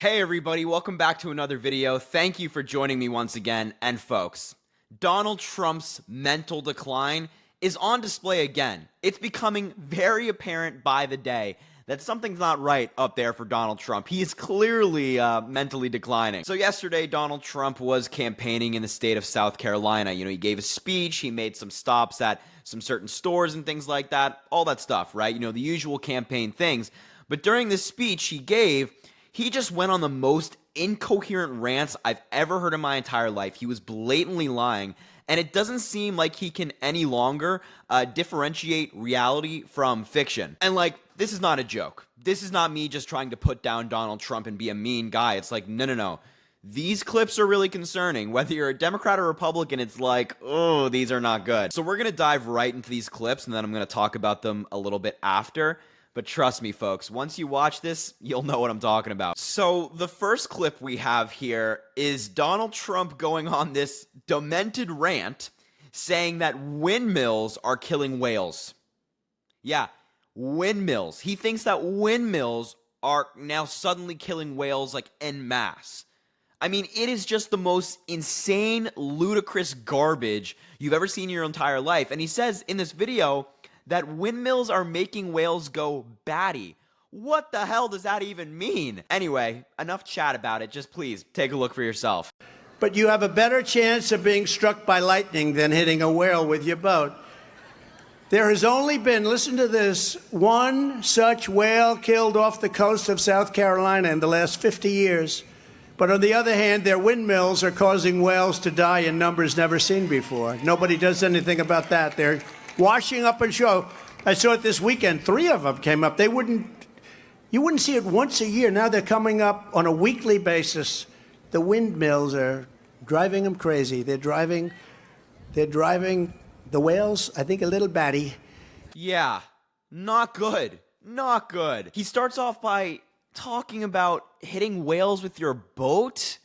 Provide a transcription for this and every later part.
Hey everybody, welcome back to another video. Thank you for joining me once again. And folks, Donald Trump's mental decline is on display again. It's becoming very apparent by the day that something's not right up there for Donald Trump. He is clearly mentally declining. So yesterday, Donald Trump was campaigning in the state of South Carolina. He gave a speech, he made some stops at some certain stores and things like that, all that stuff, right? The usual campaign things. But during this speech he gave, he just went on the most incoherent rants I've ever heard in my entire life. He was blatantly lying, and it doesn't seem like he can any longer differentiate reality from fiction. And this is not a joke. This is not me just trying to put down Donald Trump and be a mean guy. It's like, no. These clips are really concerning. Whether you're a Democrat or Republican, it's like, oh, these are not good. So we're going to dive right into these clips, and then I'm going to talk about them a little bit after. But trust me, folks, once you watch this, you'll know what I'm talking about. So the first clip we have here is Donald Trump going on this demented rant saying that windmills are killing whales. Yeah, windmills. He thinks that windmills are now suddenly killing whales en masse. I mean, it is just the most insane, ludicrous garbage you've ever seen in your entire life. And he says in this video that windmills are making whales go batty. What the hell does that even mean? Anyway, enough chat about it. Just please take a look for yourself. But you have a better chance of being struck by lightning than hitting a whale with your boat. There has only been, listen to this, one such whale killed off the coast of South Carolina in the last 50 years. But on the other hand, their windmills are causing whales to die in numbers never seen before. Nobody does anything about that. They're washing up on shore. I saw it this weekend. 3 of them came up. You wouldn't see it once a year. Now they're coming up on a weekly basis. The windmills are driving them crazy. They're driving the whales, I think, a little batty. Yeah, not good. Not good. He starts off by talking about hitting whales with your boat,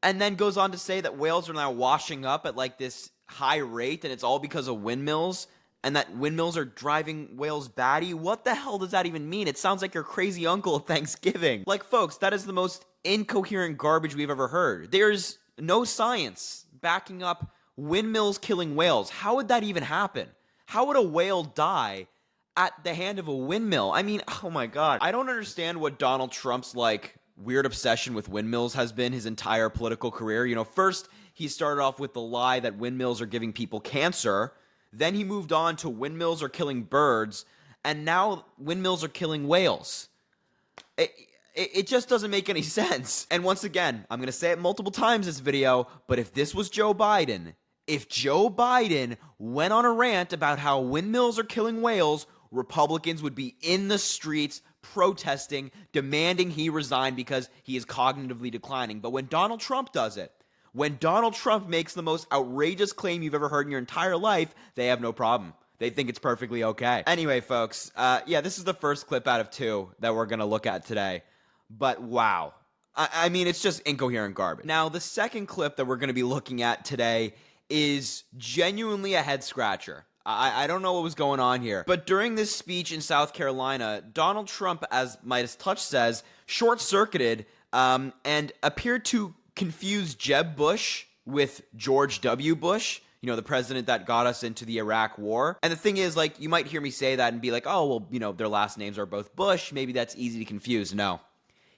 and then goes on to say that whales are now washing up at this high rate, and it's all because of windmills, and that windmills are driving whales batty. What the hell does that even mean? It sounds like your crazy uncle at Thanksgiving. Folks, that is the most incoherent garbage we've ever heard. There's no science backing up windmills killing whales. How would that even happen? How would a whale die at the hand of a windmill? I mean, oh my God. I don't understand what Donald Trump's weird obsession with windmills has been his entire political career. First he started off with the lie that windmills are giving people cancer. Then he moved on to windmills are killing birds. And now windmills are killing whales. It just doesn't make any sense. And once again, I'm going to say it multiple times this video, but if this was Joe Biden, if Joe Biden went on a rant about how windmills are killing whales, Republicans would be in the streets protesting, demanding he resign because he is cognitively declining. But when Donald Trump does it, when Donald Trump makes the most outrageous claim you've ever heard in your entire life, they have no problem. They think it's perfectly okay. Anyway, folks, yeah, this is the first clip out of 2 that we're going to look at today. But wow. I mean, it's just incoherent garbage. Now, the second clip that we're going to be looking at today is genuinely a head-scratcher. I don't know what was going on here. But during this speech in South Carolina, Donald Trump, as Midas Touch says, short-circuited and appeared to confuse Jeb Bush with George W. Bush, the president that got us into the Iraq War. And the thing is, you might hear me say that and be like, oh, well, their last names are both Bush. Maybe that's easy to confuse. No.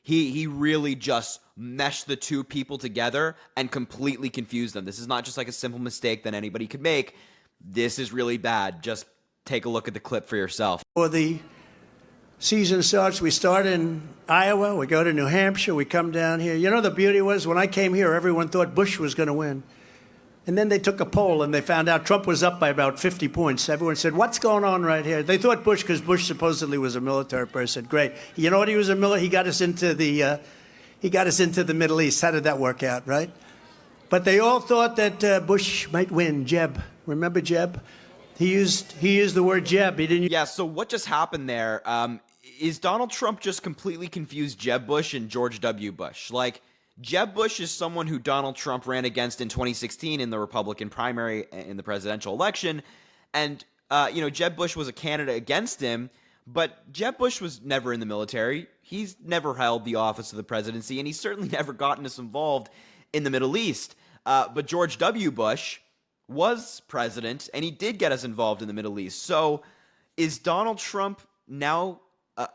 He really just meshed the two people together and completely confused them. This is not just a simple mistake that anybody could make. This is really bad. Just take a look at the clip for yourself. Before the season starts, we start in Iowa, we go to New Hampshire, we come down here. The beauty was when I came here, everyone thought Bush was going to win. And then they took a poll and they found out Trump was up by about 50 points. Everyone said, what's going on right here? They thought Bush, because Bush supposedly was a military person. Great. You know what he was a military? He got us into the Middle East. How did that work out, right? But they all thought that Bush might win. Jeb. Remember Jeb? He used the word Jeb. He didn't. Yeah, so what just happened there is Donald Trump just completely confused Jeb Bush and George W. Bush. Jeb Bush is someone who Donald Trump ran against in 2016 in the Republican primary in the presidential election. And, Jeb Bush was a candidate against him. But Jeb Bush was never in the military. He's never held the office of the presidency, and he's certainly never gotten us involved in the Middle East. But George W. Bush was president, and he did get us involved in the Middle East. So is Donald Trump now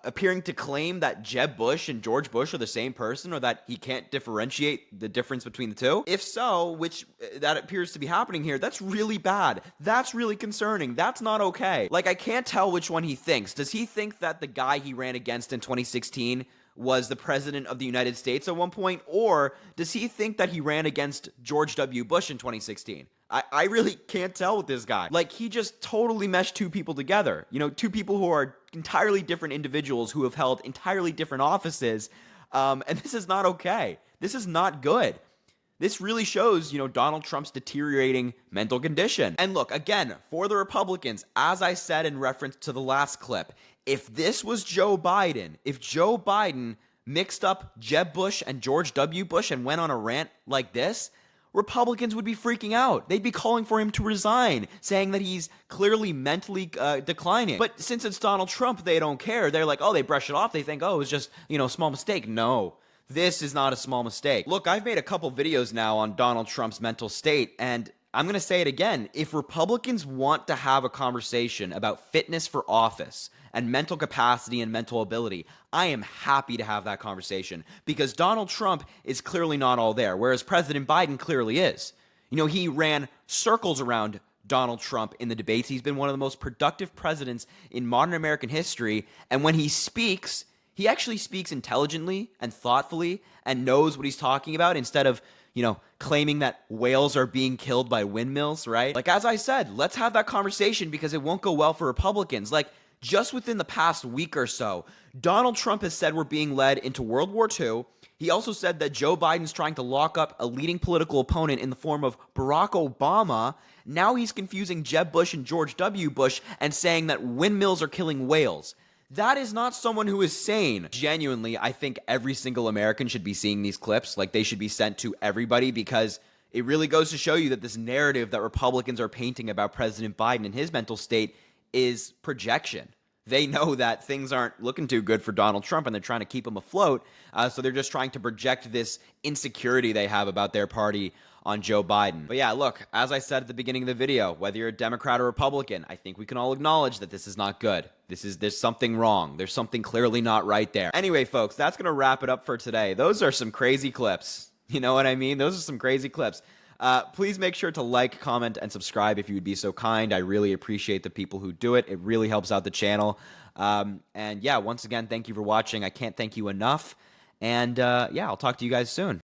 appearing to claim that Jeb Bush and George Bush are the same person, or that he can't differentiate the difference between the two? If so, which that appears to be happening here, that's really bad. That's really concerning. That's not okay. Like, I can't tell which one he thinks. Does he think that the guy he ran against in 2016 was the president of the United States at one point, or does he think that he ran against George W. Bush in 2016? I really can't tell with this guy. Like, he just totally meshed two people together. You know, two people who are entirely different individuals who have held entirely different offices, and this is not okay. This is not good. This really shows, Donald Trump's deteriorating mental condition. And look, again, for the Republicans, as I said in reference to the last clip, if this was Joe Biden, if Joe Biden mixed up Jeb Bush and George W. Bush and went on a rant like this, Republicans would be freaking out. They'd be calling for him to resign, saying that he's clearly mentally declining. But since it's Donald Trump, they don't care. They're like, oh, they brush it off. They think, oh, it was just, a small mistake. No, this is not a small mistake. Look, I've made a couple videos now on Donald Trump's mental state, and I'm going to say it again. If Republicans want to have a conversation about fitness for office and mental capacity and mental ability, I am happy to have that conversation, because Donald Trump is clearly not all there, whereas President Biden clearly is. He ran circles around Donald Trump in the debates. He's been one of the most productive presidents in modern American history, and when he speaks, he actually speaks intelligently and thoughtfully and knows what he's talking about, instead of claiming that whales are being killed by windmills, right? Like, as I said, let's have that conversation, because it won't go well for Republicans. Like, just within the past week or so, Donald Trump has said we're being led into World War II. He also said that Joe Biden's trying to lock up a leading political opponent in the form of Barack Obama. Now he's confusing Jeb Bush and George W. Bush and saying that windmills are killing whales. That is not someone who is sane. Genuinely, I think every single American should be seeing these clips. Like, they should be sent to everybody, because it really goes to show you that this narrative that Republicans are painting about President Biden and his mental state is projection. They know that things aren't looking too good for Donald Trump, and they're trying to keep him afloat. So they're just trying to project this insecurity they have about their party on Joe Biden. But yeah, look, as I said at the beginning of the video, whether you're a Democrat or Republican, I think we can all acknowledge that this is not good. There's something wrong. There's something clearly not right there. Anyway, folks, that's going to wrap it up for today. Those are some crazy clips. You know what I mean? Those are some crazy clips. Please make sure to like, comment, and subscribe if you would be so kind. I really appreciate the people who do it. It really helps out the channel. And yeah, once again, thank you for watching. I can't thank you enough. And yeah, I'll talk to you guys soon.